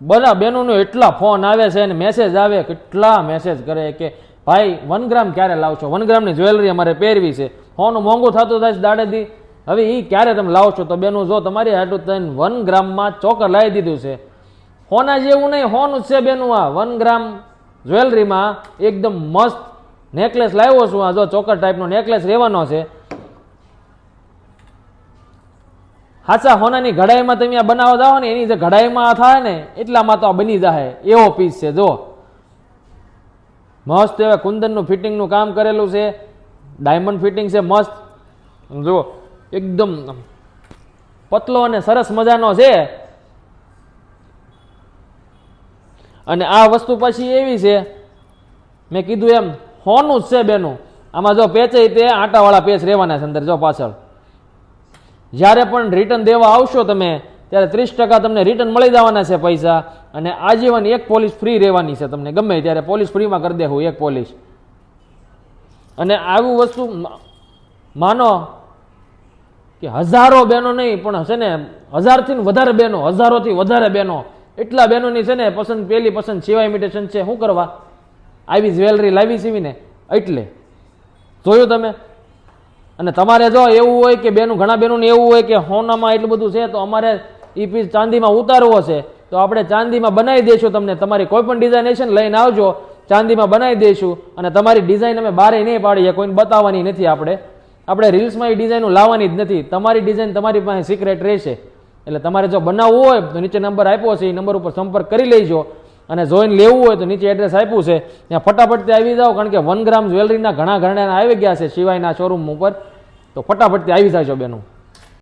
બધા બહેનોનો એટલા ફોન આવે છે અને મેસેજ આવે, કેટલા મેસેજ કરે કે ભાઈ 1 ગ્રામ ક્યારે લાવશો, 1 ગ્રામની જ્વેલરી અમારે પહેરવી છે, સોનું મોંઘું થતું થાય છે દાડેથી, હવે એ ક્યારે તમે લાવશો. તો બેનું જો તમારી હાટું થઈને 1 ગ્રામમાં ચોકર લાવી દીધું છે. સોના જેવું નહીં, સોનું જ છે બેનું. આ 1 ગ્રામ જ્વેલરીમાં એકદમ મસ્ત નેકલેસ લાવ્યો છું. આ જો ચોકર ટાઈપનો નેકલેસ રહેવાનો છે. હાચા સોનાની ઘડાઈમાં તમે આ બનાવવા જાઓ ને, એની જે ઘડાઈમાં થાય ને એટલામાં તો આ બની જાય એવો પીસ છે. જો મસ્ત એવા કુંદનનું ફિટિંગનું કામ કરેલું છે, ડાયમંડ ફિટિંગ છે મસ્ત. જો એકદમ પતલો અને સરસ મજાનો છે. અને આ વસ્તુ પછી એવી છે, મેં કીધું એમ સોનું જ છે બેનું. આમાં જો પેચ તે આટાવાળા પેચ રહેવાના છે અંદર. જો પાછળ જ્યારે પણ રિટર્ન દેવા આવશો તમે ત્યારે 30% તમને રિટર્ન મળી જવાના છે પૈસા. અને આજીવન એક પોલિશ ફ્રી રહેવાની છે તમને, ગમે ત્યારે પોલિશ ફ્રીમાં કરી દેવું એક પોલિશ. અને આવું વસ્તુ માનો કે હજારો બહેનો નહીં પણ છે ને 1000થી વધારે બહેનો, હજારોથી વધારે બહેનો, એટલા બહેનોની છે ને પસંદ, પહેલી પસંદ સિવાય ઇમિટેશન છે. શું કરવા આવી જ્વેલરી લાવી સીવીને, એટલે જોયું તમે. અને તમારે જો એવું હોય કે બેનું, ઘણા બહેનોને એવું હોય કે સોનામાં એટલું બધું છે તો અમારે એ પીસ ચાંદીમાં ઉતારવો છે, તો આપણે ચાંદીમાં બનાવી દઈશું તમને. તમારી કોઈ પણ ડિઝાઇનેશન લઈને આવજો, ચાંદીમાં બનાવી દઈશું. અને તમારી ડિઝાઇન અમે બહાર નહીં પાડીએ, કોઈને બતાવવાની નથી. આપણે રીલ્સમાં એ ડિઝાઇનો લાવવાની જ નથી. તમારી ડિઝાઇન તમારી પાસે સિક્રેટ રહેશે. એટલે તમારે જો બનાવવું હોય તો નીચે નંબર આપ્યો છે, એ નંબર ઉપર સંપર્ક કરી લેજો. અને જોઈને લેવું હોય તો નીચે એડ્રેસ આપ્યું છે, ત્યાં ફટાફટથી આવી જાઓ. કારણ કે 1 ગ્રામ જ્વેલરીના ઘણા આવી ગયા છે સિવાયના શોરૂમ ઉપર, તો ફટાફટથી આવી જાજો બેનું.